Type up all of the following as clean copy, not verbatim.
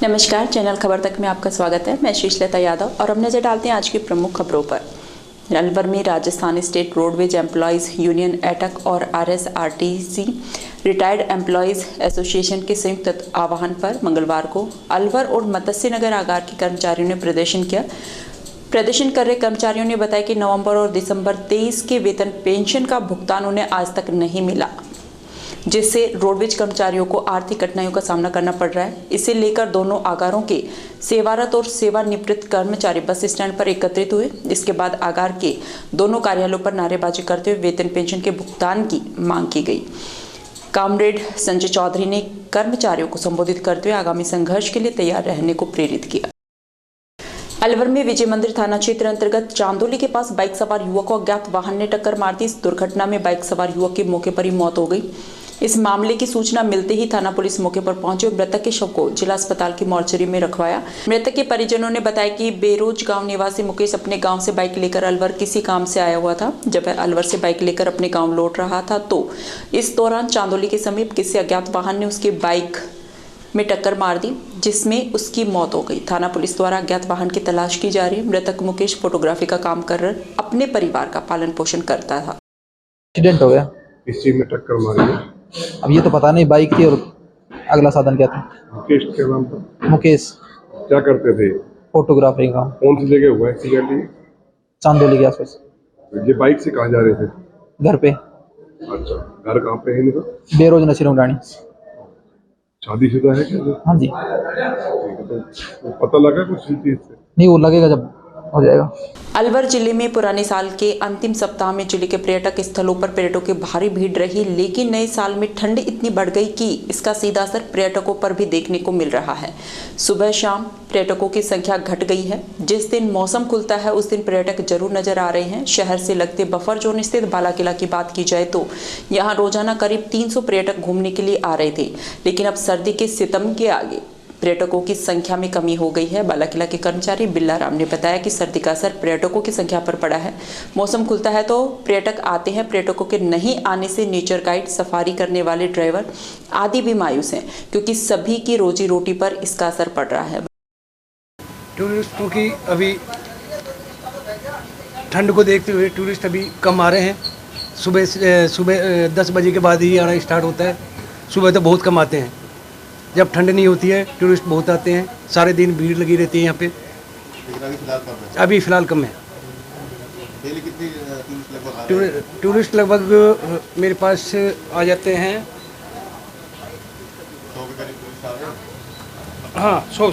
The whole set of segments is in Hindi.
नमस्कार, चैनल खबर तक में आपका स्वागत है। मैं श्रीलता यादव और अब नजर डालते हैं आज की प्रमुख खबरों पर। अलवर में Rajasthan state roadways employees union AITUC और RSRTC रिटायर्ड एम्प्लॉयज़ एसोसिएशन के संयुक्त आह्वान पर मंगलवार को अलवर और मत्स्य नगर आगार के कर्मचारियों ने प्रदर्शन किया। प्रदर्शन कर रहे कर्मचारियों ने बताया कि नवंबर और दिसंबर 23 के वेतन पेंशन का भुगतान उन्हें आज तक नहीं मिला, जिससे रोडवेज कर्मचारियों को आर्थिक कठिनाइयों का सामना करना पड़ रहा है। इसे लेकर दोनों आगारों के सेवारत और सेवानिवृत्त कर्मचारी बस स्टैंड पर एकत्रित हुए। इसके बाद आगार के दोनों कार्यालयों पर नारेबाजी करते हुए वेतन पेंशन के भुगतान की मांग की गई। कॉमरेड संजय चौधरी ने कर्मचारियों को संबोधित करते हुए आगामी संघर्ष के लिए तैयार रहने को प्रेरित किया। अलवर में विजय मंदिर थाना क्षेत्र अंतर्गत चांदोली के पास बाइक सवार युवक को अज्ञात वाहन ने टक्कर मार दी। इस दुर्घटना में बाइक सवार युवक की मौके पर ही मौत हो गई। इस मामले की सूचना मिलते ही थाना पुलिस मौके पर पहुंचे और मृतक के शव को जिला अस्पताल की मोर्चरी में रखवाया। मृतक के परिजनों ने बताया कि बेरोज गांव निवासी मुकेश अपने गांव से बाइक लेकर अलवर किसी काम से आया हुआ था। जब वह अलवर से बाइक लेकर अपने गांव लौट रहा था तो इस दौरान चांदोली के समीप किसी अज्ञात वाहन ने उसकी बाइक में टक्कर मार दी, जिसमें उसकी मौत हो गई। थाना पुलिस द्वारा अज्ञात वाहन की तलाश की जा रही है। मृतक मुकेश फोटोग्राफी का काम कर अपने परिवार का पालन पोषण करता था। एक्सीडेंट हो गया। इस चीज में टक्कर मारी है। अब ये तो पता नहीं बाइक थी और अगला साधन क्या था। मुकेश के नाम पर। मुकेश क्या करते थे? फोटोग्राफी का। कौन सी जगह हुआ एक्सीडेंट? चांदोली के आसपास। ये बाइक से कहाँ जा रहे थे? घर पे। अच्छा, घर कहाँ पे है इनका? बेरोज नसीर रानी। शादीशुदा है क्या? हाँ जी। तो पता लगा कुछ चीज से? नहीं, वो लगेगा जब हो जाएगा। अलवर जिले में पुराने साल के अंतिम सप्ताह में जिले के पर्यटक स्थलों पर पर्यटकों की भारी भीड़ रही, लेकिन नए साल में ठंड इतनी बढ़ गई कि इसका सीधा असर पर्यटकों पर भी देखने को मिल रहा है। सुबह शाम पर्यटकों की संख्या घट गई है। जिस दिन मौसम खुलता है उस दिन पर्यटक जरूर नजर आ रहे हैं। शहर से लगते बफर जोन स्थित बाला किला की बात की जाए तो यहाँ रोजाना करीब 300 पर्यटक घूमने के लिए आ रहे थे, लेकिन अब सर्दी के सितम के आगे पर्यटकों की संख्या में कमी हो गई है। बाला किला के कर्मचारी बिल्ला राम ने बताया कि सर्दी का असर पर्यटकों की संख्या पर पड़ा है। मौसम खुलता है तो पर्यटक आते हैं। पर्यटकों के नहीं आने से नेचर गाइड, सफारी करने वाले ड्राइवर आदि भी मायूस हैं, क्योंकि सभी की रोजी रोटी पर इसका असर पड़ रहा है। टूरिस्टों की अभी ठंड को देखते हुए टूरिस्ट अभी कम आ रहे हैं। सुबह 10 बजे के बाद ही आना स्टार्ट होता है। सुबह तो बहुत कम आते हैं। जब ठंड नहीं होती है टूरिस्ट बहुत आते हैं। सारे दिन भीड़ लगी रहती है यहाँ पे। अभी फ़िलहाल कम है। टूरिस्ट लगभग मेरे पास आ जाते हैं। हाँ, 100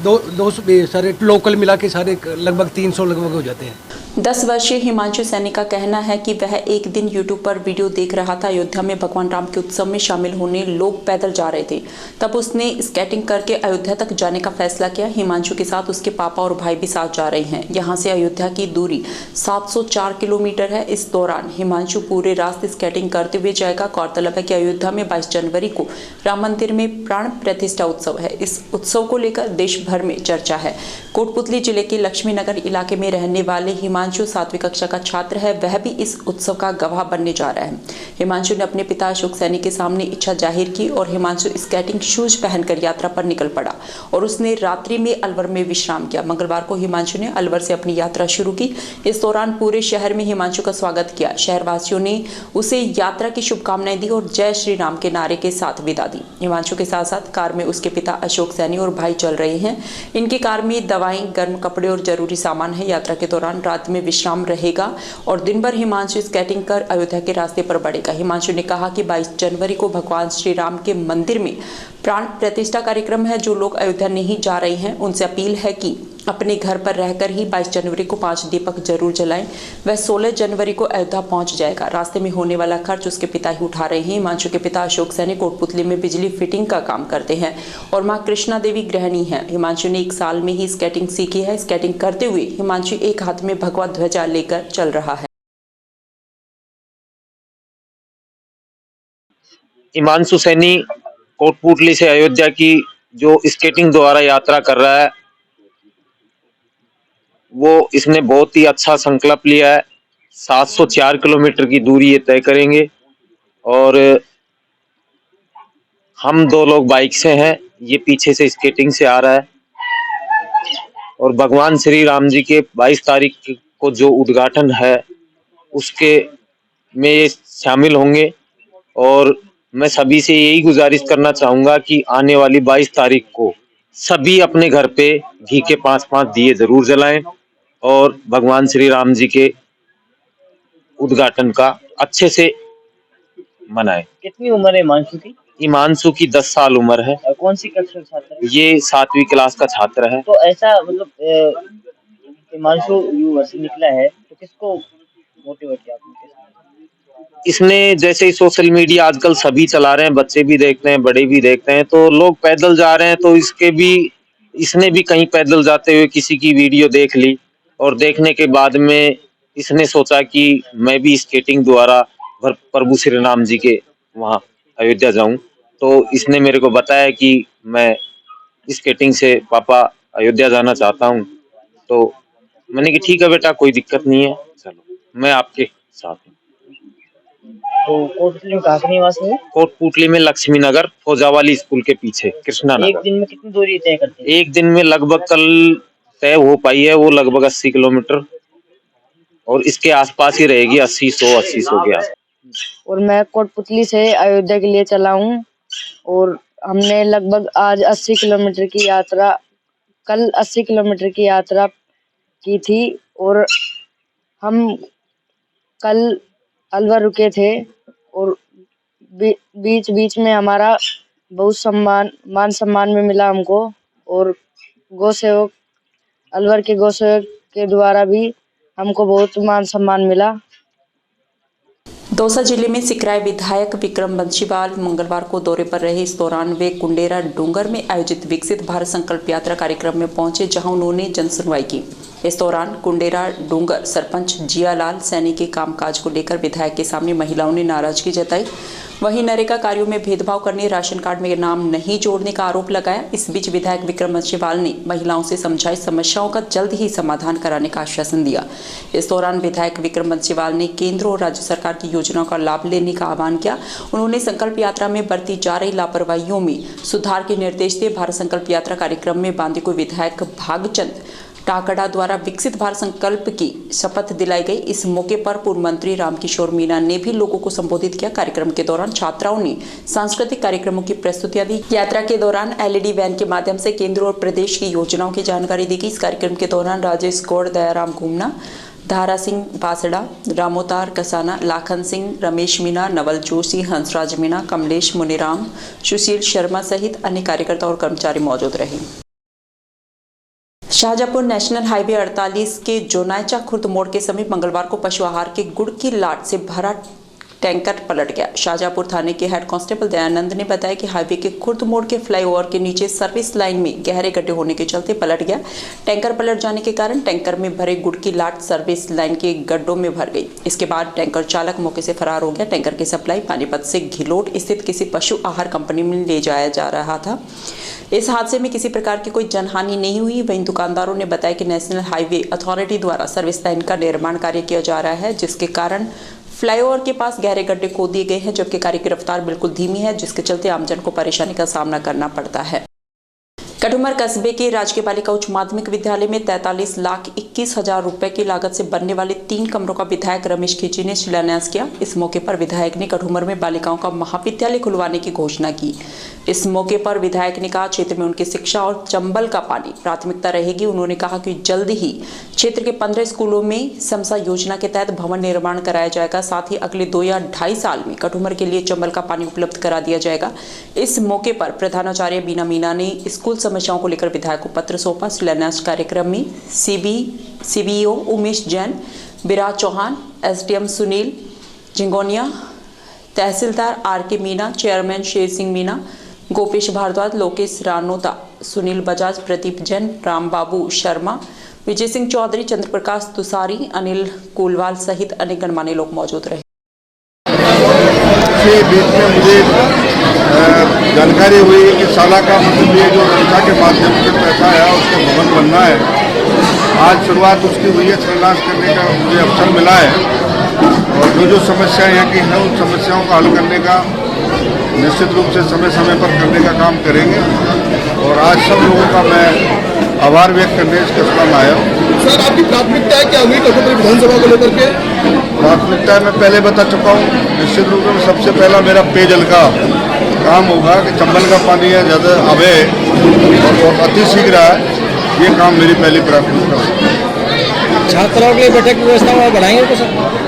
200 सारे लोकल मिला के सारे लगभग 300 लगभग हो जाते हैं। 10 वर्षीय हिमांशु सैनी का कहना है कि वह एक दिन यूट्यूब पर वीडियो देख रहा था। अयोध्या में भगवान राम के उत्सव में शामिल होने लोग पैदल जा रहे थे, तब उसने स्केटिंग करके अयोध्या तक जाने का फैसला किया। हिमांशु के साथ उसके पापा और भाई भी साथ जा रहे हैं। यहाँ से अयोध्या की दूरी 704 किलोमीटर है। इस दौरान हिमांशु पूरे रास्ते स्केटिंग करते हुए जाएगा। गौरतलब है कि अयोध्या में 22 जनवरी को राम मंदिर में प्राण प्रतिष्ठा उत्सव है। इस उत्सव को लेकर देश भर में चर्चा है। कोटपुतली जिले के लक्ष्मीनगर इलाके में रहने वाले हिमांशु 7वीं कक्षा का छात्र है। वह भी इस उत्सव का गवाह बनने जा रहा है। हिमांशु ने अपने पिता अशोक सैनी के सामने इच्छा जाहिर की और हिमांशु स्केटिंग शूज पहनकर यात्रा पर निकल पड़ा और उसने रात्रि में अलवर में विश्राम किया। मंगलवार को हिमांशु ने अलवर से अपनी यात्रा शुरू की। इस दौरान पूरे शहर में हिमांशु का स्वागत किया। शहरवासियों ने उसे यात्रा की शुभकामनाएं दी और जय श्री राम के नारे के साथ विदा दी। हिमांशु के साथ साथ कार में उसके पिता अशोक सैनी और भाई चल रहे हैं। इनकी कार में दवाएं, गर्म कपड़े और जरूरी सामान है। यात्रा के दौरान रात में विश्राम रहेगा और दिन भर हिमांशु स्केटिंग कर अयोध्या के रास्ते पर बढ़ेगा। हिमांशु ने कहा कि 22 जनवरी को भगवान श्री राम के मंदिर में प्राण प्रतिष्ठा कार्यक्रम है। जो लोग अयोध्या नहीं जा रहे हैं उनसे अपील है कि अपने घर पर रहकर ही 22 जनवरी को 5 दीपक जरूर जलाएं। वह 16 जनवरी को अयोध्या पहुंच जाएगा। रास्ते में होने वाला खर्च उसके पिता ही उठा रहे हैं। हिमांशु के पिता अशोक सैनी कोटपुतली में बिजली फिटिंग का काम करते हैं और मां कृष्णा देवी गृहिणी है। हिमांशु ने 1 साल में ही स्केटिंग सीखी है। स्केटिंग करते हुए हिमांशु एक हाथ में भगवा ध्वजा लेकर चल रहा है। हिमांशु सैनी कोटपुतली से अयोध्या की जो स्केटिंग द्वारा यात्रा कर रहा है, वो इसने बहुत ही अच्छा संकल्प लिया है। 704 किलोमीटर की दूरी ये तय करेंगे और हम 2 लोग बाइक से हैं ये पीछे से स्केटिंग से आ रहा है और भगवान श्री राम जी के 22 तारीख को जो उद्घाटन है उसके में ये शामिल होंगे। और मैं सभी से यही गुजारिश करना चाहूंगा कि आने वाली 22 तारीख को सभी अपने घर पे घी के 5-5 दिए जरूर जलाएं और भगवान श्री राम जी के उद्घाटन का अच्छे से मनाएं। कितनी उम्र है हिमांशु की? हिमांशु की 10 साल उम्र है। और कौन सी कक्षा का छात्र है? ये 7वीं क्लास का छात्र है। तो ऐसा मतलब हिमांशु युवा से निकला है तो किसको मोटिवेट किया आपने? इसने जैसे ही सोशल मीडिया आजकल सभी चला रहे हैं, बच्चे भी देखते हैं, बड़े भी देखते हैं, तो लोग पैदल जा रहे हैं तो इसने भी कहीं पैदल जाते हुए किसी की वीडियो देख ली और देखने के बाद में इसने सोचा कि मैं भी स्केटिंग द्वारा प्रभु श्री राम जी के वहाँ अयोध्या जाऊं। तो इसने मेरे को बताया कि मैं स्केटिंग से पापा अयोध्या जाना चाहता हूं। तो मैंने कि ठीक है बेटा, कोई दिक्कत नहीं है, चलो मैं आपके साथ हूँ। तो कोटपुतली में कहाँ का निवासी है? कोटपुतली में लक्ष्मी नगर फौजावाली स्कूल के पीछे कृष्णा नगर। एक दिन में कितनी दूरी तय करते हैं? एक दिन में लगभग कल तय हो पाई है वो लगभग 80 किलोमीटर और इसके आसपास ही रहेगी, 80-100 के आसपास। और मैं कोटपुतली से अयोध्या के लिए चला हूँ और हमने लगभग आज 80 किलोमीटर की यात्रा कल 80 किलोमीटर की यात्रा की थी और हम कल अलवर रुके थे और बीच बीच में हमारा बहुत मान सम्मान में मिला हमको। और गौ सेवक अलवर के गौ सेवक के द्वारा भी हमको बहुत मान सम्मान मिला। दौसा जिले में सिकराय विधायक विक्रम बंशीवाल मंगलवार को दौरे पर रहे। इस दौरान वे कुंडेरा डूंगर में आयोजित विकसित भारत संकल्प यात्रा कार्यक्रम में पहुंचे, जहां उन्होंने जनसुनवाई की। इस दौरान कुंडेरा डूंगर सरपंच जियालाल सैनी के कामकाज को लेकर विधायक के सामने महिलाओं ने नाराजगी जताई। वहीं नरेगा कार्यों में भेदभाव करने, राशन कार्ड में नाम नहीं जोड़ने का आरोप लगाया। इस बीच विधायक विक्रम बंशीवाल ने महिलाओं से समझाई समस्याओं का जल्द ही समाधान कराने का आश्वासन दिया। इस दौरान विधायक विक्रम बंशीवाल ने केंद्र और राज्य सरकार की योजनाओं का लाभ लेने का आह्वान किया। उन्होंने संकल्प यात्रा में बरती जा रही लापरवाहियों में सुधार के निर्देश दिए। भारत संकल्प यात्रा कार्यक्रम में बांदीकुई विधायक भागचंद टाकड़ा द्वारा विकसित भारत संकल्प की शपथ दिलाई गई। इस मौके पर पूर्व मंत्री रामकिशोर मीणा ने भी लोगों को संबोधित किया। कार्यक्रम के दौरान छात्राओं ने सांस्कृतिक कार्यक्रमों की प्रस्तुतियां दी। यात्रा के दौरान एलईडी वैन के माध्यम से केंद्र और प्रदेश की योजनाओं की जानकारी दी गई। इस कार्यक्रम के दौरान राजेश गौड़, दयाराम घूमना, धारा सिंह बासड़ा, रामोतार कसाना, लाखन सिंह, रमेश मीणा, नवल जोशी, हंसराज मीणा, कमलेश मुनिराम, सुशील शर्मा सहित अन्य कार्यकर्ता और कर्मचारी मौजूद रहे। शाहजहांपुर नेशनल हाईवे 48 के जोनायचा खुर्द मोड़ के समीप मंगलवार को पशु आहार के गुड़ की लाट से भरा टैंकर पलट गया। शाहजहांपुर थाने के हेड कांस्टेबल दयानंद ने बताया कि हाईवे के खुर्द मोड़ के फ्लाईओवर के नीचे सर्विस लाइन में गहरे गड्ढे होने के चलते पलट गया। टैंकर पलट जाने के कारण टैंकर में भरे गुड़ की लाट सर्विस लाइन के गड्ढों में भर गई। इसके बाद टैंकर चालक मौके से फरार हो गया। टैंकर की सप्लाई पानीपत से घिलोट स्थित किसी पशु आहार कंपनी में ले जाया जा रहा था। इस हादसे में किसी प्रकार की कोई जनहानि नहीं हुई। वहीं दुकानदारों ने बताया कि नेशनल हाईवे अथॉरिटी द्वारा सर्विस लाइन का निर्माण कार्य किया जा रहा है, जिसके कारण फ्लाईओवर के पास गहरे गड्ढे खोद दिए गए हैं, जबकि कार्य की रफ्तार बिल्कुल धीमी है, जिसके चलते आमजन को परेशानी का सामना करना पड़ता है। कटुमर कस्बे के राजकीय बालिका उच्च माध्यमिक विद्यालय में 43,21,000 रुपए की लागत से बनने वाले 3 कमरों का विधायक रमेश खींची ने शिलान्यास किया। इस मौके पर विधायक ने कटुमर में बालिकाओं का महाविद्यालय खुलवाने की घोषणा की। इस मौके पर विधायक ने कहा क्षेत्र में उनकी शिक्षा और चंबल का पानी प्राथमिकता रहेगी। उन्होंने कहा कि जल्द ही क्षेत्र के 15 स्कूलों में समसा योजना के तहत भवन निर्माण कराया जाएगा। साथ ही अगले 2 या 2.5 साल में कटुमर के लिए चंबल का पानी उपलब्ध करा दिया जाएगा। इस मौके पर प्रधानाचार्य बीना मीना ने स्कूल समस्याओं को लेकर विधायक को पत्र सौंपा। शिलान्यास कार्यक्रम में सीबीओ उमेश जैन, विराज चौहान, एसडीएम सुनील जिंगोनिया, तहसीलदार आर.के. मीना, चेयरमैन शेर सिंह मीना, गोपेश भारद्वाज, लोकेश रानोता, सुनील बजाज, प्रदीप जैन, राम बाबू शर्मा, विजय सिंह चौधरी, चंद्रप्रकाश तुसारी, अनिल कोलवाल सहित अनेक गणमान्य लोग मौजूद रहे। बीच में मुझे जानकारी हुई कि साला का मतलब ये जो रक्षा के माध्यम से पैसा आया उसका भवन बनना है। आज शुरुआत उसकी हुई है। शिलान्यास करने का मुझे अवसर मिला है और जो समस्याएं हैं कि हैं उन समस्याओं का हल करने का निश्चित रूप से समय समय पर करने का काम करेंगे। और आज सब लोगों का मैं आभार व्यक्त करने इस कस्बा में आया हूँ। सर, आपकी प्राथमिकता क्या हुई कटुमरी विधानसभा को लेकर के? प्राथमिकता मैं पहले बता चुका हूँ। निश्चित रूप से सबसे पहला मेरा पेयजल का काम होगा कि चंबल का पानी है ज़्यादा अवे और अति शीघ्र है, ये काम मेरी पहली प्राथमिकता है। छात्राओं के लिए बैठक की व्यवस्था वहाँ बढ़ाएंगे तो सर?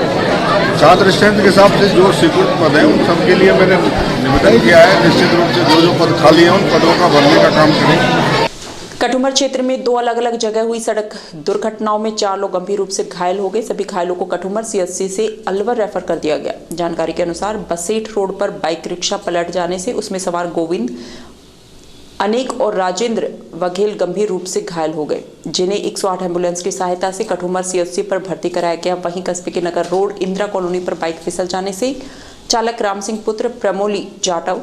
छात्र स्ट्रेंथ के हिसाब से जो स्वीकृत पद हैं उन सबके लिए मैंने निवेदन किया है। निश्चित रूप से जो पद खाली हैं उन पदों का भरने का काम करेंगे। कटुमर क्षेत्र में 2 अलग-अलग जगह हुई सड़क दुर्घटनाओं में 4 लोग गंभीर रूप से घायल हो गए। सभी घायलों को कटुमर सीएचसी से अलवर रेफर कर दिया गया। जानकारी के अनुसार बसेठ रोड पर बाइक रिक्शा पलट जाने से उसमें सवार गोविंद, अनेक और राजेंद्र वघेल गंभीर रूप से घायल हो गए, जिन्हें 108 एम्बुलेंस की सहायता से कटुमर सीएचसी पर भर्ती कराया गया। वहीं कस्बे के नगर रोड इंदिरा कॉलोनी पर बाइक फिसल जाने से चालक राम सिंह पुत्र प्रमोली जाटव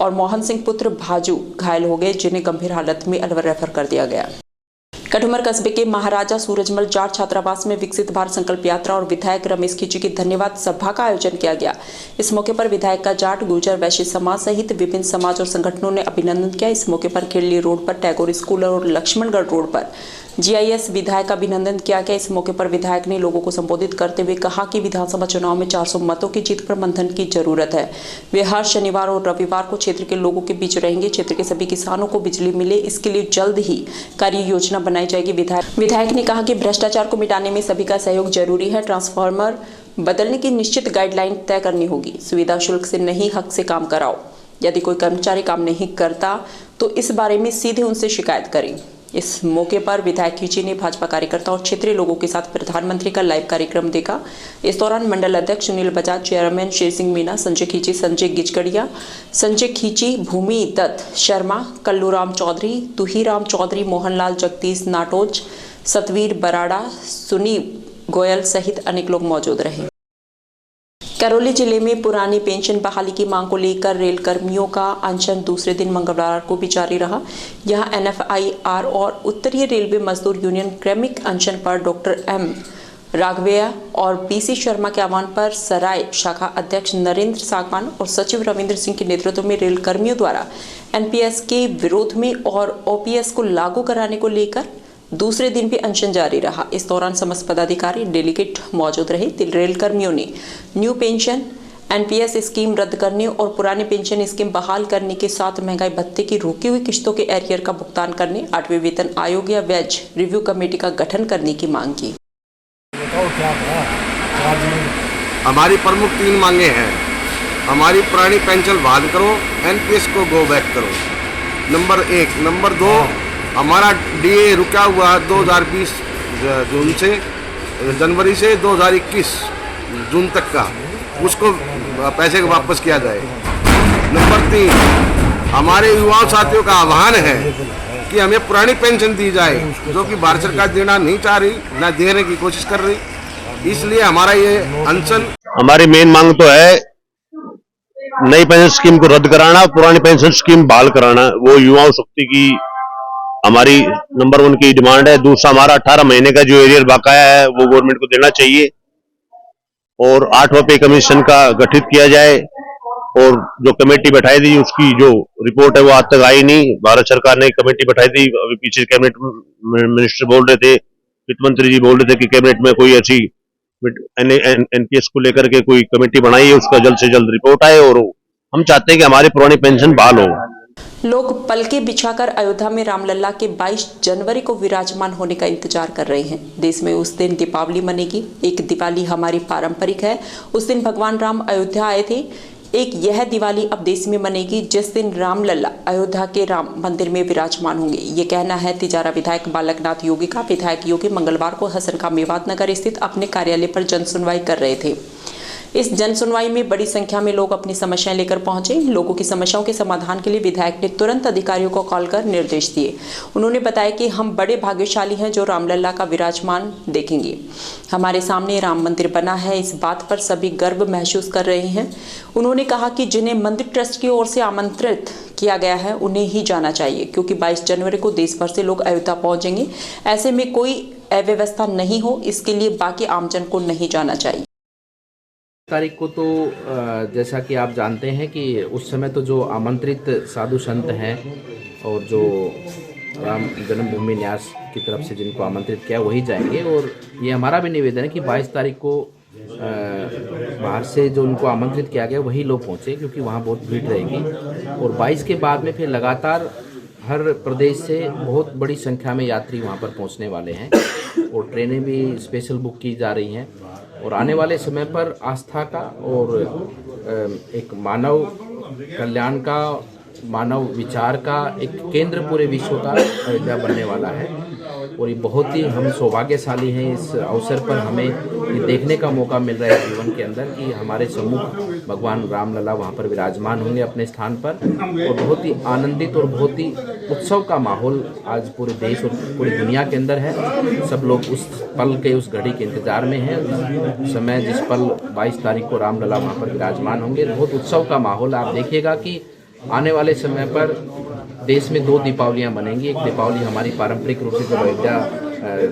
और मोहन सिंह पुत्र भाजू घायल हो गए, जिन्हें गंभीर हालत में अलवर रेफर कर दिया गया। कटुमर कस्बे के महाराजा सूरजमल जाट छात्रावास में विकसित भारत संकल्प यात्रा और विधायक रमेश खींची की धन्यवाद सभा का आयोजन किया गया। इस मौके पर विधायक का जाट, गुर्जर, वैश्य समाज सहित विभिन्न समाज और संगठनों ने अभिनंदन किया। इस मौके पर खेड़ली रोड पर टैगोर स्कूल और लक्ष्मणगढ़ रोड पर जीआईएस विधायक का अभिनंदन किया गया। इस मौके पर विधायक ने लोगों को संबोधित करते हुए कहा कि विधानसभा चुनाव में 400 मतों की जीत पर मंथन की जरूरत है। वे हर शनिवार और रविवार को क्षेत्र के लोगों के बीच रहेंगे। क्षेत्र के सभी किसानों को बिजली मिले, इसके लिए जल्द ही कार्य योजना बनाई जाएगी। विधायक ने कहा कि भ्रष्टाचार को मिटाने में सभी का सहयोग जरूरी है। ट्रांसफार्मर बदलने की निश्चित गाइडलाइन तय करनी होगी। सुविधा शुल्क से नहीं, हक से काम कराओ। यदि कोई कर्मचारी काम नहीं करता तो इस बारे में सीधे उनसे शिकायत करें। इस मौके पर विधायक खींची ने भाजपा कार्यकर्ताओं और क्षेत्रीय लोगों के साथ प्रधानमंत्री का लाइव कार्यक्रम देखा। इस दौरान मंडल अध्यक्ष सुनील बजाज, चेयरमैन शेर सिंह मीना, संजय खींची, संजय गिचकड़िया, संजय खींची, भूमि दत्त शर्मा, कल्लूराम चौधरी, तुहीराम चौधरी, मोहनलाल जगदीश नाटोज, सतवीर बराड़ा, सुनी गोयल सहित अनेक लोग मौजूद रहे। करौली जिले में पुरानी पेंशन बहाली की मांग को लेकर रेल कर्मियों का अनशन दूसरे दिन मंगलवार को भी जारी रहा। यहां एनएफआईआर और उत्तरीय रेलवे मजदूर यूनियन क्रमिक अनशन पर डॉक्टर एम राघवैया और पीसी शर्मा के आह्वान पर सराय शाखा अध्यक्ष नरेंद्र सागवान और सचिव रविंद्र सिंह के नेतृत्व में रेल कर्मियों द्वारा एनपीएस के विरोध में और ओपीएस को लागू कराने को लेकर दूसरे दिन भी अनशन जारी रहा। इस दौरान समस्त पदाधिकारी, डेलीगेट मौजूद रहे। रेल कर्मियों ने न्यू पेंशन एनपीएस स्कीम रद्द करने और पुरानी पेंशन स्कीम बहाल करने के साथ महंगाई भत्ते की रुकी हुई किश्तों के एरियर का भुगतान करने, 8वें वेतन आयोग या वेज रिव्यू कमेटी का गठन करने की मांग की। हमारी प्रमुख 3 मांगे हैं। हमारी पुरानी पेंशन बहाल करो, एनपीएस को गो बैक करो, नंबर 1। नंबर 2, हमारा डीए रुका हुआ 2020 जून से जनवरी से 2021 जून तक का, उसको पैसे को वापस किया जाए। नंबर 3, हमारे युवा साथियों का आह्वान है कि हमें पुरानी पेंशन दी जाए, जो कि भारत सरकार देना नहीं चाह रही, ना देने की कोशिश कर रही। इसलिए हमारा ये अनशन। हमारी मेन मांग तो है नई पेंशन स्कीम को रद्द कराना, पुरानी पेंशन स्कीम बहाल कराना। वो युवाओं शक्ति की हमारी नंबर 1 की डिमांड है। दूसरा, हमारा 18 महीने का जो एरियर बकाया है वो गवर्नमेंट को देना चाहिए और 8वां पे कमीशन का गठित किया जाए। और जो कमेटी बैठाई थी उसकी जो रिपोर्ट है वो आज तक आई नहीं। भारत सरकार ने कमेटी बैठाई थी, अभी पीछे कैबिनेट मिनिस्टर बोल रहे थे, वित्त मंत्री जी बोल रहे थे कि कैबिनेट में कोई ऐसी एनपीएस को लेकर के कोई कमेटी बनाई है, उसका जल्द से जल्द रिपोर्ट आए और हम चाहते हैं कि हमारी पुरानी पेंशन बहाल हो। लोग पलके बिछाकर अयोध्या में रामलला के 22 जनवरी को विराजमान होने का इंतजार कर रहे हैं। देश में उस दिन दीपावली मनेगी। एक दिवाली हमारी पारंपरिक है। उस दिन भगवान राम अयोध्या आए थे। एक यह दिवाली अब देश में मनेगी जिस दिन रामलला अयोध्या के राम मंदिर में विराजमान होंगे। ये कहना है तिजारा विधायक बालकनाथ योगी का। विधायक योगी मंगलवार को हसनखां मेवात नगर स्थित अपने कार्यालय पर जनसुनवाई कर रहे थे। इस जनसुनवाई में बड़ी संख्या में लोग अपनी समस्याएं लेकर पहुंचे। लोगों की समस्याओं के समाधान के लिए विधायक ने तुरंत अधिकारियों को कॉल कर निर्देश दिए। उन्होंने बताया कि हम बड़े भाग्यशाली हैं जो रामलला का विराजमान देखेंगे। हमारे सामने राम मंदिर बना है, इस बात पर सभी गर्व महसूस कर रहे हैं। उन्होंने कहा कि जिन्हें मंदिर ट्रस्ट की ओर से आमंत्रित किया गया है उन्हें ही जाना चाहिए, क्योंकि 22 जनवरी को देश भर से लोग अयोध्या पहुंचेंगे। ऐसे में कोई अव्यवस्था नहीं हो, इसके लिए बाकी आमजन को नहीं जाना चाहिए। तारीख को तो जैसा कि आप जानते हैं कि उस समय तो जो आमंत्रित साधु संत हैं और जो राम जन्मभूमि न्यास की तरफ से जिनको आमंत्रित किया वही जाएंगे। और ये हमारा भी निवेदन है कि 22 तारीख को बाहर से जो उनको आमंत्रित किया गया वही लोग पहुँचे, क्योंकि वहाँ बहुत भीड़ रहेगी। और 22 के बाद में फिर लगातार हर प्रदेश से बहुत बड़ी संख्या में यात्री वहाँ पर पहुँचने वाले हैं और ट्रेनें भी स्पेशल बुक की जा रही हैं। और आने वाले समय पर आस्था का और एक मानव कल्याण का, मानव विचार का एक केंद्र पूरे विश्व का अयोध्या बनने वाला है। और ये बहुत ही हम सौभाग्यशाली हैं, इस अवसर पर हमें ये देखने का मौका मिल रहा है जीवन के अंदर कि हमारे सम्मुख भगवान रामलला वहाँ पर विराजमान होंगे अपने स्थान पर। और बहुत ही आनंदित और बहुत ही उत्सव का माहौल आज पूरे देश और पूरी दुनिया के अंदर है। सब लोग उस पल के, उस घड़ी के इंतजार में हैं। उस समय जिस पल 22 तारीख को रामलला वहाँ पर विराजमान होंगे, बहुत उत्सव का माहौल। आप देखिएगा कि आने वाले समय पर देश में 2 दीपावलियां बनेंगी। एक दीपावली हमारी पारंपरिक रूप से जब अयोध्या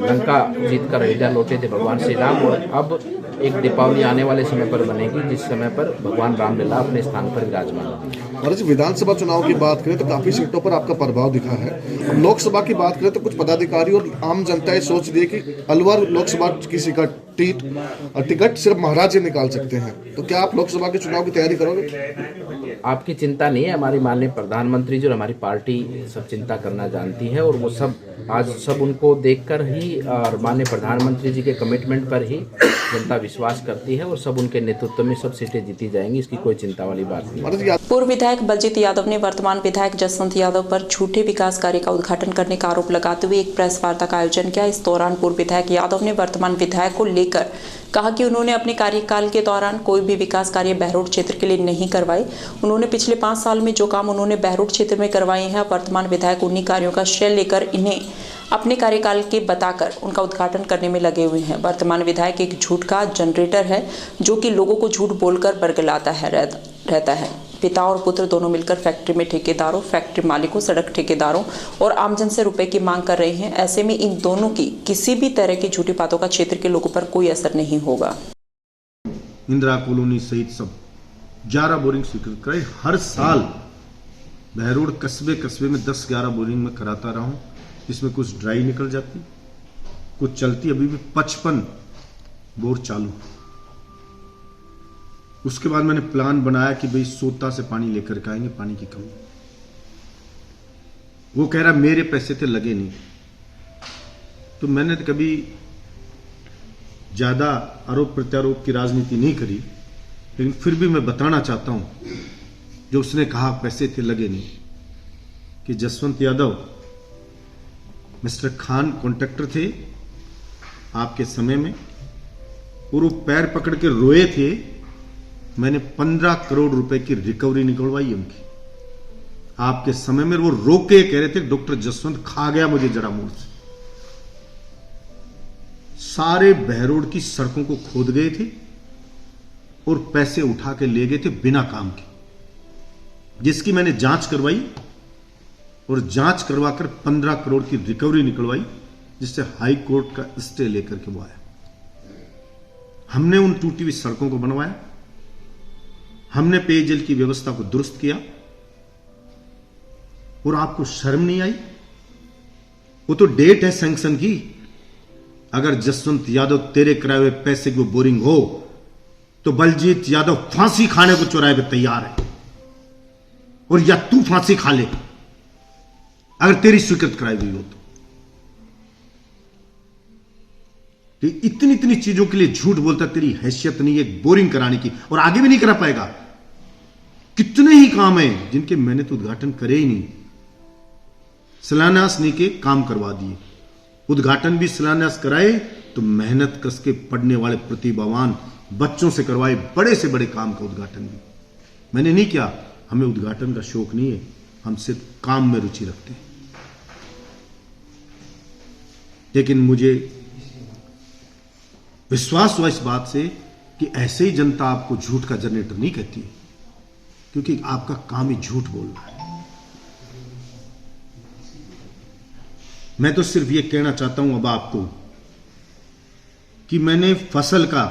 लंका जीत कर अयोध्या लौटे थे भगवान श्री राम, और अब एक दीपावली आने वाले समय पर बनेगी जिस समय पर भगवान रामलला अपने स्थान पर विराजमान होंगे। महाराज, विधानसभा चुनाव की बात करें तो काफी सीटों पर आपका प्रभाव दिखा है। अब लोकसभा की बात करें तो कुछ पदाधिकारी और आम जनता ये सोच रही है कि अलवर लोकसभा किसी का टिकट सिर्फ महाराज ही निकाल सकते हैं, तो क्या आप लोकसभा के चुनाव की तैयारी करोगे? आपकी चिंता नहीं है, हमारी माननीय प्रधानमंत्री जी और हमारी पार्टी सब चिंता करना जानती है। और वो सब आज सब उनको देखकर ही और माननीय प्रधानमंत्री जी के कमिटमेंट पर ही जनता विश्वास करती है और सब उनके नेतृत्व में सब सीटें जीती जाएंगी, इसकी कोई चिंता वाली बात नहीं। पूर्व विधायक बलजीत यादव ने वर्तमान विधायक जसवंत यादव पर झूठे विकास कार्य का उद्घाटन करने का आरोप लगाते हुए एक प्रेस वार्ता का आयोजन किया। इस दौरान पूर्व विधायक यादव ने वर्तमान विधायक को लेकर कहा कि उन्होंने अपने कार्यकाल के दौरान कोई भी विकास कार्य बहरोड क्षेत्र के लिए नहीं करवाए। उन्होंने पिछले 5 साल में जो काम उन्होंने बहरोड क्षेत्र में करवाए हैं, वर्तमान विधायक उन्हीं कार्यों का श्रेय लेकर इन्हें अपने कार्यकाल के बताकर उनका उद्घाटन करने में लगे हुए हैं। वर्तमान विधायक एक झूठ का जनरेटर है जो कि लोगों को झूठ बोलकर बरगलाता है रहता है। पिता और पुत्र दोनों मिलकर फैक्ट्री में ठेकेदारों, फैक्ट्री मालिकों, सड़क ठेकेदारों और आमजन से रुपए की मांग कर रहे हैं। ऐसे में इन दोनों की किसी भी तरह की झूठी बातों का क्षेत्र के लोगों पर कोई असर नहीं होगा। इंदिरा कॉलोनी सहित सब 11 बोरिंग स्वीकृत कराए। हर साल बहरोड कस्बे में 10-11 बोरिंग में कराता रहा हूँ, जिसमें कुछ ड्राई निकल जाती, कुछ चलती। अभी भी 55 बोर चालू। उसके बाद मैंने प्लान बनाया कि भाई सोता से पानी लेकर के आएंगे, पानी की कमी। वो कह रहा मेरे पैसे थे, लगे नहीं। तो मैंने कभी ज्यादा आरोप प्रत्यारोप की राजनीति नहीं करी, लेकिन फिर भी मैं बताना चाहता हूं, जो उसने कहा पैसे थे, लगे नहीं, कि जसवंत यादव मिस्टर खान कॉन्ट्रैक्टर थे आपके समय में, और वो पैर पकड़ के रोए थे। मैंने 15 करोड़ रुपए की रिकवरी निकलवाई उनकी आपके समय में। वो रो के कह रहे थे डॉक्टर जसवंत खा गया मुझे जड़ा मूड से। सारे बहरोड की सड़कों को खोद गए थे और पैसे उठा के ले गए थे बिना काम के, जिसकी मैंने जांच करवाई और जांच करवाकर 15 करोड़ की रिकवरी निकलवाई, जिससे हाई कोर्ट का स्टे लेकर के वो आया। हमने उन टूटी हुई सड़कों को बनवाया, हमने पेयजल की व्यवस्था को दुरुस्त किया। और आपको शर्म नहीं आई? वो तो डेट है सैंक्शन की। अगर जसवंत यादव तेरे कराए हुए पैसे की बोरिंग हो तो बलजीत यादव फांसी खाने को चौराहे पे तैयार है, और या तू फांसी खा ले अगर तेरी स्वीकृत कराई हुई हो तो। इतनी इतनी चीजों के लिए झूठ बोलता, तेरी हैसियत नहीं है बोरिंग कराने की, और आगे भी नहीं करा पाएगा। कितने ही काम हैं जिनके मैंने तो उद्घाटन करे ही नहीं, शिलान्यास नहीं के काम करवा दिए। उद्घाटन भी शिलान्यास कराए तो मेहनत कस के पढ़ने वाले प्रतिभावान बच्चों से करवाए, बड़े से बड़े काम का उद्घाटन भी मैंने नहीं किया। हमें उद्घाटन का शौक नहीं है, हम सिर्फ काम में रुचि रखते हैं। लेकिन मुझे विश्वास हुआ इस बात से कि ऐसे ही जनता आपको झूठ का जनरेटर नहीं कहती है, क्योंकि आपका काम ही झूठ बोलना है। मैं तो सिर्फ ये कहना चाहता हूं अब आपको कि मैंने फसल का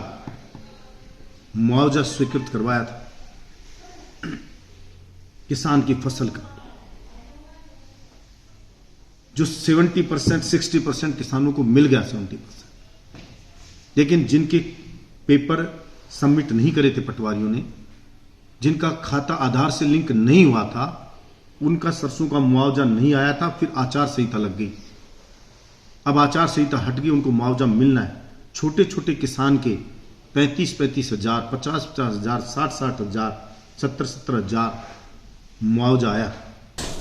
मुआवजा स्वीकृत करवाया था किसान की फसल का, जो 70% 60% किसानों को मिल गया 70%, लेकिन जिनके पेपर सबमिट नहीं करे थे पटवारियों ने, जिनका खाता आधार से लिंक नहीं हुआ था, उनका सरसों का मुआवजा नहीं आया था। फिर आचार संहिता लग गई। अब आचार संहिता हट गई, उनको मुआवजा मिलना है। छोटे छोटे किसान के 35-35 हजार, 50-50 हजार, 60-60 हजार, 70-70 हजार मुआवजा आया।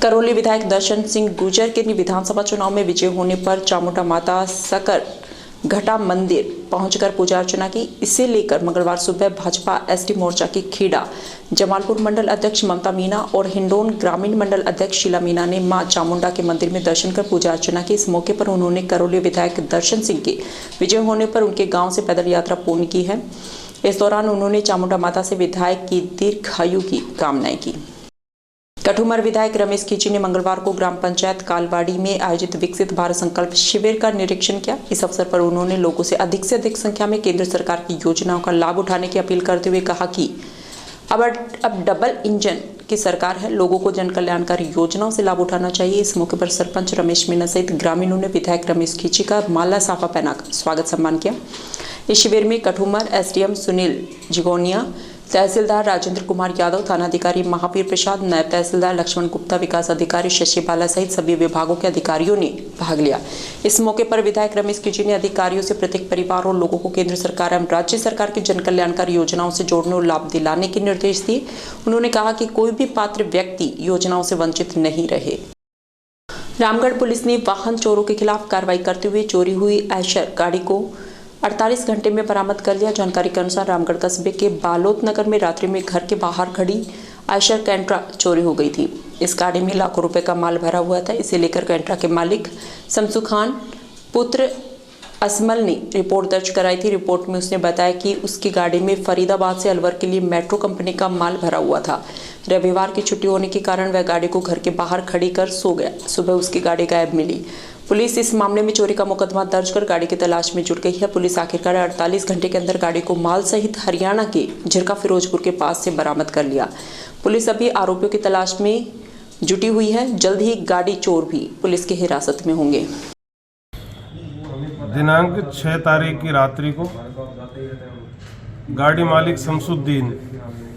करौली विधायक दर्शन सिंह गुर्जर के विधानसभा चुनाव में विजय होने पर चामुंडा माता सकर घटा मंदिर पहुंचकर पूजा अर्चना की। इसे लेकर मंगलवार सुबह भाजपा एसटी मोर्चा की खेड़ा जमालपुर मंडल अध्यक्ष ममता मीना और हिंडोन ग्रामीण मंडल अध्यक्ष शीला मीना ने मां चामुंडा के मंदिर में दर्शन कर पूजा अर्चना की। इस मौके पर उन्होंने करौली विधायक दर्शन सिंह के विजय होने पर उनके गांव से पैदल यात्रा पूर्ण की है। इस दौरान उन्होंने चामुंडा माता से विधायक की दीर्घायु की कामनाएं की। कठुमर विधायक रमेश खींची ने मंगलवार को ग्राम पंचायत कालवाड़ी में आयोजित विकसित भारत संकल्प शिविर का निरीक्षण किया। इस अवसर पर उन्होंने लोगों से अधिक संख्या में केंद्र सरकार की योजनाओं का लाभ उठाने की अपील करते हुए कहा कि अब डबल इंजन की सरकार है, लोगों को जन कल्याणकारी योजनाओं से लाभ उठाना चाहिए। इस मौके पर सरपंच रमेश मीना सहित ग्रामीणों ने विधायक रमेश खींची का माला साफा पहनाकर स्वागत सम्मान किया। इस शिविर में कठुमर एसडीएम सुनील जिगोनिया, तहसीलदार राजेंद्र कुमार यादव, थानाधिकारी महावीर प्रसाद, नायब तहसीलदार लक्ष्मण गुप्ता, विकास अधिकारी शशि बाला सहित सभी विभागों के अधिकारियों ने भाग लिया। इस मौके पर विधायक रमेश खींची ने अधिकारियों से प्रत्येक परिवार और लोगों को केंद्र सरकार एवं राज्य सरकार की जन कल्याणकारी योजनाओं से जोड़ने और लाभ दिलाने के निर्देश दिए। उन्होंने कहा कि कोई भी पात्र व्यक्ति योजनाओं से वंचित नहीं रहे। रामगढ़ पुलिस ने वाहन चोरों के खिलाफ कार्रवाई करते हुए चोरी हुई आयशर गाड़ी को 48 घंटे में बरामद कर लिया। जानकारी के अनुसार रामगढ़ कस्बे के बालोत नगर में रात्रि में घर के बाहर खड़ी आयशर कैंट्रा चोरी हो गई थी। इस गाड़ी में लाखों रुपए का माल भरा हुआ था। इसे लेकर कैंट्रा के मालिक शमसू खान पुत्र असमल ने रिपोर्ट दर्ज कराई थी। रिपोर्ट में उसने बताया कि उसकी गाड़ी में फरीदाबाद से अलवर के लिए मेट्रो कंपनी का माल भरा हुआ था। रविवार की छुट्टी होने के कारण वह गाड़ी को घर के बाहर खड़ी कर सो गया। सुबह उसकी गाड़ी गायब मिली। पुलिस इस मामले में चोरी का मुकदमा दर्ज कर गाड़ी की तलाश में जुट गई है। पुलिस आखिरकार 48 घंटे के अंदर गाड़ी को माल सहित हरियाणा के झिरका फिरोजपुर के पास से बरामद कर लिया। पुलिस अभी आरोपियों की तलाश में जुटी हुई है। जल्द ही गाड़ी चोर भी पुलिस की हिरासत में होंगे। दिनांक 6 तारीख की रात्रि को गाड़ी मालिक शमसुद्दीन,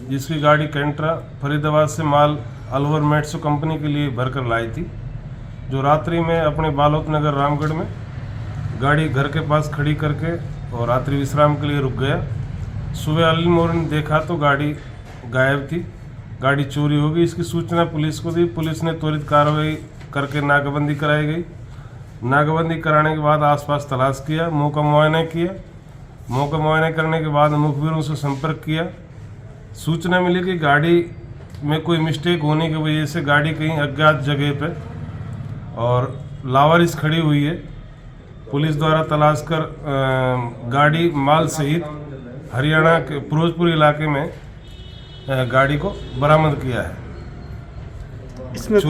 जिसकी गाड़ी कैंट्रा फरीदाबाद से माल अलवर मेट्रो कंपनी के लिए भरकर लाई थी, जो रात्रि में अपने बालोत नगर रामगढ़ में गाड़ी घर के पास खड़ी करके और रात्रि विश्राम के लिए रुक गया। सुबह अर्ली मॉर्निंग देखा तो गाड़ी गायब थी, गाड़ी चोरी हो गई। इसकी सूचना पुलिस को दी। पुलिस ने त्वरित कार्रवाई करके नाकाबंदी कराई गई। नाकाबंदी कराने के बाद आसपास तलाश किया, मौका मुआयना किया। मौका मुआयना करने के बाद मुखबिरों से संपर्क किया। सूचना मिली कि गाड़ी में कोई मिस्टेक होने की वजह से गाड़ी कहीं अज्ञात जगह पर और लावारिस खड़ी हुई है। पुलिस द्वारा तलाश कर गाड़ी माल सहित हरियाणा के फिरोजपुर इलाके में गाड़ी को बरामद किया है। इसमें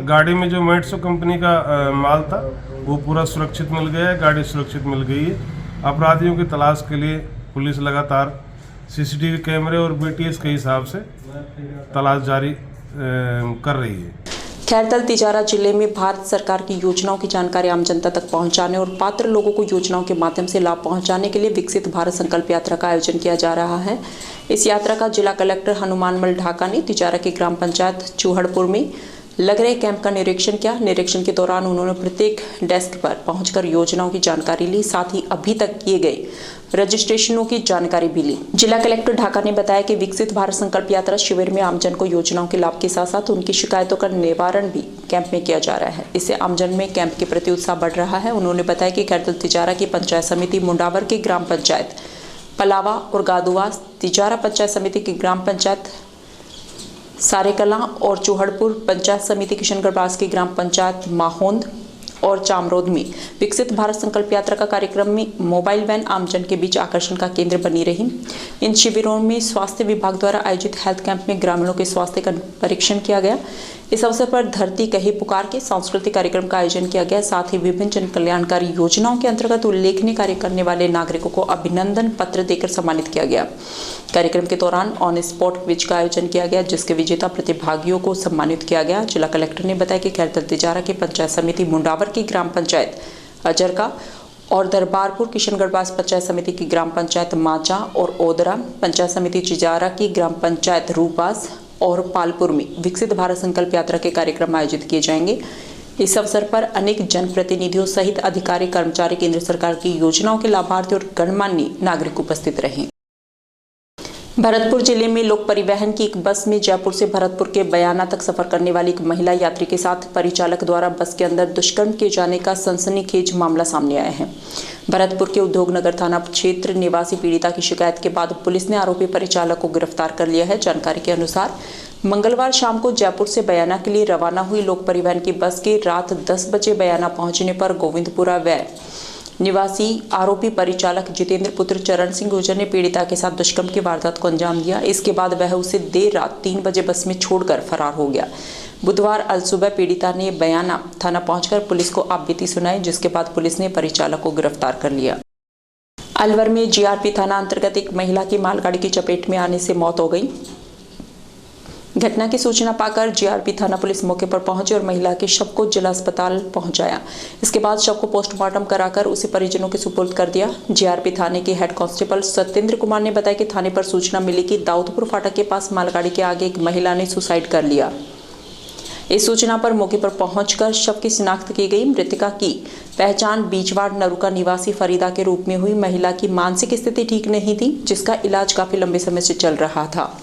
गाड़ी में जो मेट्रो कंपनी का माल था वो पूरा सुरक्षित मिल गया है। गाड़ी सुरक्षित मिल गई है। अपराधियों की तलाश के लिए पुलिस लगातार सीसीटीवी कैमरे और बीटीएस के हिसाब से तलाश जारी कर रही है। खैरतल तिजारा जिले में भारत सरकार की योजनाओं की जानकारी आम जनता तक पहुंचाने और पात्र लोगों को योजनाओं के माध्यम से लाभ पहुंचाने के लिए विकसित भारत संकल्प यात्रा का आयोजन किया जा रहा है। इस यात्रा का जिला कलेक्टर हनुमानमल ढाका ने तिजारा की ग्राम पंचायत चूहड़पुर में लग रहे कैंप का निरीक्षण किया। निरीक्षण के दौरान उन्होंने प्रत्येक डेस्क पर पहुंचकर योजनाओं की जानकारी ली, साथ ही अभी तक किए गए रजिस्ट्रेशनों की जानकारी भी ली। जिला कलेक्टर ढाका ने बताया कि विकसित भारत संकल्प यात्रा शिविर में आमजन को योजनाओं के लाभ के साथ साथ उनकी शिकायतों का निवारण भी कैंप में किया जा रहा है। इससे आमजन में कैंप के प्रति उत्साह बढ़ रहा है। उन्होंने बताया कि खैरतल तिजारा की पंचायत समिति मुंडावर की ग्राम पंचायत पलावा और गादुआ, तिजारा पंचायत समिति की ग्राम पंचायत सारेकला और चूहड़पुर पंचायत समिति किशनगढ़ की ग्राम पंचायत माहोंद और चामरोद में विकसित भारत संकल्प यात्रा का कार्यक्रम में मोबाइल वैन आमजन के बीच आकर्षण का केंद्र बनी रही। इन शिविरों में स्वास्थ्य विभाग द्वारा आयोजित हेल्थ कैंप में ग्रामीणों के स्वास्थ्य का परीक्षण किया गया। इस अवसर पर धरती कहे पुकार के सांस्कृतिक कार्यक्रम का आयोजन किया गया। साथ ही विभिन्न जन कल्याणकारी योजनाओं के अंतर्गत उल्लेखनीय कार्य करने वाले नागरिकों को अभिनंदन पत्र देकर सम्मानित किया गया। कार्यक्रम के दौरान ऑन स्पॉट क्विज का आयोजन किया गया, जिसके विजेता प्रतिभागियों को सम्मानित किया गया। जिला कलेक्टर ने बताया कि खैरदल तिजारा की पंचायत समिति मुंडावर की ग्राम पंचायत अजरका और दरबारपुर किशनगढ़वास पंचायत समिति की ग्राम पंचायत माचा और ओदरा, पंचायत समिति चिजारा की ग्राम पंचायत रूपास और पालपुर में विकसित भारत संकल्प यात्रा के कार्यक्रम आयोजित किए जाएंगे। इस अवसर पर अनेक जनप्रतिनिधियों सहित अधिकारी, कर्मचारी, केंद्र सरकार की योजनाओं के लाभार्थी और गणमान्य नागरिक उपस्थित रहे। भरतपुर जिले में लोक परिवहन की एक बस में जयपुर से भरतपुर के बयाना तक सफर करने वाली एक महिला यात्री के साथ परिचालक द्वारा बस के अंदर दुष्कर्म किए जाने का सनसनीखेज मामला सामने आया है। भरतपुर के उद्योगनगर थाना क्षेत्र निवासी पीड़िता की शिकायत के बाद पुलिस ने आरोपी परिचालक को गिरफ्तार कर लिया है। जानकारी के अनुसार मंगलवार शाम को जयपुर से बयाना के लिए रवाना हुई लोक परिवहन की बस के रात 10 बजे बयाना पहुंचने पर गोविंदपुरा व निवासी आरोपी परिचालक जितेंद्र पुत्र चरण सिंह गुर्जर ने पीड़िता के साथ दुष्कर्म की वारदात को अंजाम दिया। इसके बाद वह उसे देर रात 3 बजे बस में छोड़कर फरार हो गया। बुधवार अलसुबह पीड़िता ने बयाना थाना पहुंचकर पुलिस को आपबीती सुनाई, जिसके बाद पुलिस ने परिचालक को गिरफ्तार कर लिया। अलवर में जीआरपी थाना अंतर्गत एक महिला की मालगाड़ी की चपेट में आने से मौत हो गई। घटना की सूचना पाकर जीआरपी थाना पुलिस मौके पर पहुंची और महिला के शव को जिला अस्पताल पहुंचाया। इसके बाद शव को पोस्टमार्टम कराकर उसे परिजनों के सुपुर्द कर दिया। जीआरपी थाने के हेड कांस्टेबल सत्येंद्र कुमार ने बताया कि थाने पर सूचना मिली कि दाऊदपुर फाटक के पास मालगाड़ी के आगे एक महिला ने सुसाइड कर लिया। इस सूचना पर मौके पर पहुंचकर शव की शिनाख्त की गई। मृतका की पहचान बीजवाड़ नरुका निवासी फरीदा के रूप में हुई। महिला की मानसिक स्थिति ठीक नहीं थी, जिसका इलाज काफी लंबे समय से चल रहा था।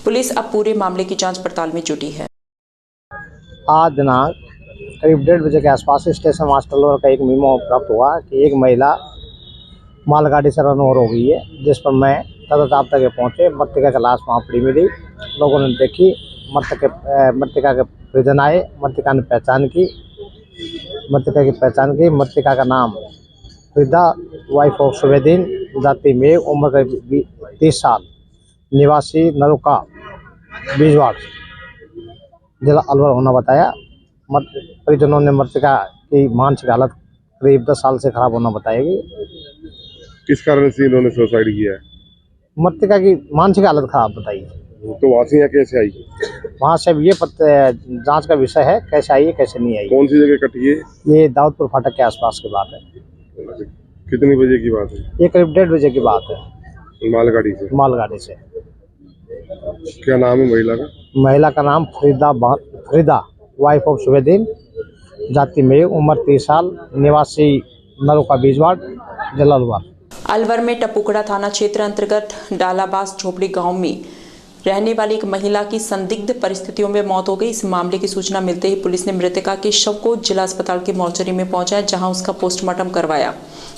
पुलिस अब पूरे मामले की जांच पड़ताल में जुटी है। आज दिनांक करीब 1:30 बजे के आसपास स्टेशन मास्टर लोअर का एक मीमो प्राप्त हुआ कि एक महिला मालगाड़ी से रन ओवर हो गई है, जिस पर मैं तदताप तक पहुँचे। मृतका की लाश वहाँ पड़ी मिली। लोगों ने देखी, मृतका के परिजन आए, मृतका की पहचान की। मृतका का नाम फरीदा, वाइफ ऑफ सुबेदीन, जाति में, उम्र करीब 30 साल, निवासी नरुका बीजवाड़, जिला अलवर होना बताया। परिजनों ने मृतका की मानसिक हालत करीब 10 साल से खराब होना बताएगी। किस कारण से इन्होंने सुसाइड किया है? मृतका की मानसिक हालत खराब बताई। तो वहाँ से यहाँ कैसे आई? वहाँ से ये जांच का विषय है, कैसे आई है कैसे नहीं आई। कौन सी जगह कटी है? ये दाऊदपुर फाटक के आसपास की बात है। कितनी बजे की बात है? ये करीब 1:30 बजे की बात है। मालगाड़ी से। क्या नाम है महिला का? महिला का नाम फरीदा, वाइफ ऑफ सुबेदीन, जाति में, उम्र 30 साल, निवासी नरुका बीजवाड़, जिला अलवर। अलवर में टपुकड़ा थाना क्षेत्र अंतर्गत डालाबास झोपड़ी गांव में रहने वाली एक महिला की संदिग्ध परिस्थितियों में मौत हो गई। इस मामले की सूचना मिलते ही पुलिस ने मृतका के शव को जिला अस्पताल के मोर्चरी में पहुंचाया, जहां उसका पोस्टमार्टम करवाया।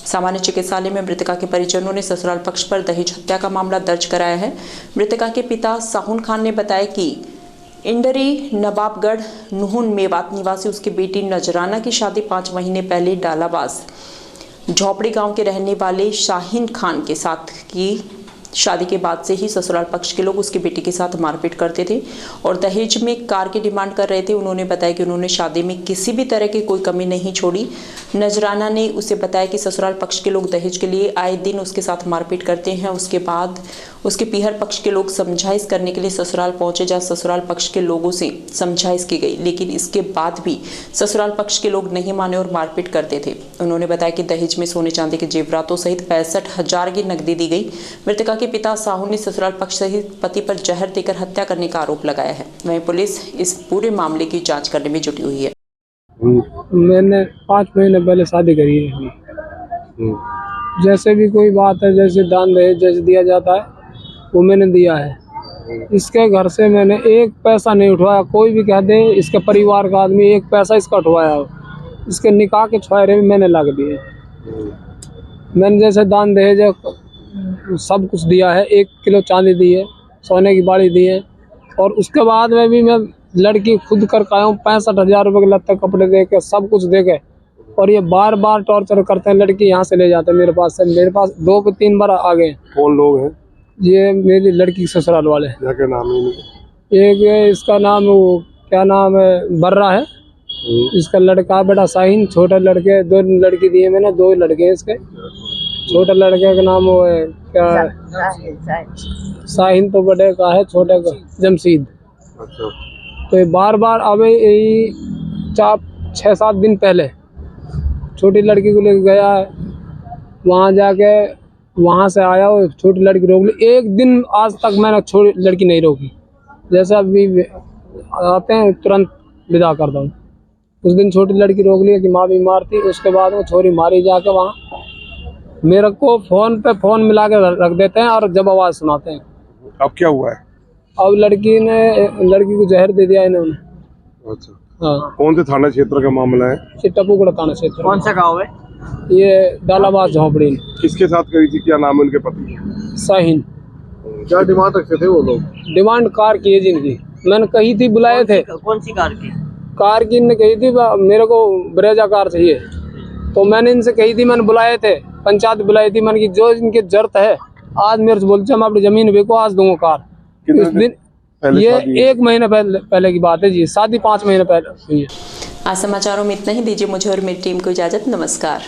सामान्य चिकित्सालय में मृतका के परिजनों ने ससुराल पक्ष पर दहेज हत्या का मामला दर्ज कराया है। मृतका के पिता साहुन खान ने बताया कि इंडरी नवाबगढ़ नुहुन मेवात निवासी उसकी बेटी नजराना की शादी 5 महीने पहले डालाबास झोपड़ी गांव के रहने वाले शाहीन खान के साथ की। शादी के बाद से ही ससुराल पक्ष के लोग उसकी बेटी के साथ मारपीट करते थे और दहेज में कार की डिमांड कर रहे थे। उन्होंने बताया कि उन्होंने शादी में किसी भी तरह की कोई कमी नहीं छोड़ी। नजराना ने उसे बताया कि ससुराल पक्ष के लोग दहेज के लिए आए दिन उसके साथ मारपीट करते हैं। उसके बाद उसके पीहर पक्ष के लोग समझाइश करने के लिए ससुराल पहुंचे, जहां ससुराल पक्ष के लोगों से समझाइश की गई, लेकिन इसके बाद भी ससुराल पक्ष के लोग नहीं माने और मारपीट करते थे। उन्होंने बताया कि दहेज में सोने चांदी के जेवरातों सहित 65,000 की नकदी दी गई। मृतका के पिता साहू ने ससुराल पक्ष सहित पति पर जहर देकर हत्या करने का आरोप लगाया है। वहीं पुलिस इस पूरे मामले की जांच करने में जुटी हुई है। मैंने 5 महीने पहले शादी करी है। जैसे भी कोई बात है, जैसे दान दहेज जैसे दिया जाता है वो मैंने दिया है। इसके घर से मैंने एक पैसा नहीं उठवाया। कोई भी कह दे इसके परिवार का आदमी एक पैसा इसका उठवाया हो, इसके निकाह के छुआरे भी मैंने लग दिए। मैंने जैसे दान दहेज सब कुछ दिया है। 1 किलो चांदी दी है, सोने की बाड़ी दी है, और उसके बाद में भी मैं लड़की खुद कर का हूँ। 65,000 रुपये के लत्ते कपड़े दे के सब कुछ दे के, और ये बार बार टॉर्चर करते हैं। लड़की यहाँ से ले जाते हैं मेरे पास से। मेरे पास 2-3 बार आ गए। कौन लोग हैं? ये मेरी लड़की के ससुराल वाले। क्या नाम है? एक इसका नाम क्या नाम है, बर्रा है। इसका लड़का बेटा शाहीन, छोटा लड़के 2 लड़की दिए मैंने, 2 लड़के हैं इसके। छोटा लड़के का नाम वो है क्या, शाहीन तो बड़े का है, छोटे का जमशीद। तो बार बार अभी यही 6-7 दिन पहले छोटी लड़की को लेकर गया है, वहाँ जाके वहाँ से आया, वो छोटी लड़की रोक ली। एक दिन आज तक मैंने छोटी लड़की नहीं रोकी, जैसे अभी आते हैं तुरंत विदा करता हूँ। उस दिन छोटी लड़की रोक ली कि माँ बीमार थी, उसके बाद वो छोरी मारी जाके वहाँ। मेरे को फ़ोन पे फ़ोन मिला के रख देते हैं और जब आवाज़ सुनाते हैं। अब क्या हुआ है? अब लड़की को जहर दे दिया इन्होंने। अच्छा, हाँ। कौन से थाना क्षेत्र का मामला है? ये टपूगढ़ थाना क्षेत्र। कौन सा गाँव है? ये डालाबाद झोंपड़ी। किसके साथ करी थी, क्या नाम है उनके पति? शाहीन। क्या डिमांड रखते थे वो लोग? डिमांड कार की है जिनकी, मैंने कही थी, बुलाए थे। कौन सी कार की? कार की ने कही थी मेरे को ब्रेजा कार चाहिए, तो मैंने इनसे कही थी, मैंने बुलाए थे, पंचायत बुलाई थी, मैंने की जो इनकी जरूरत है आज मेरे से बोलते मैं अपनी जमीन बेचो, आज दूंगा कार। उस दिन ये 1 महीने पहले की बात है जी, शादी 5 महीने पहले हुई है। आज समाचारों में इतना ही। दीजिए मुझे और मेरी टीम को इजाजत। नमस्कार।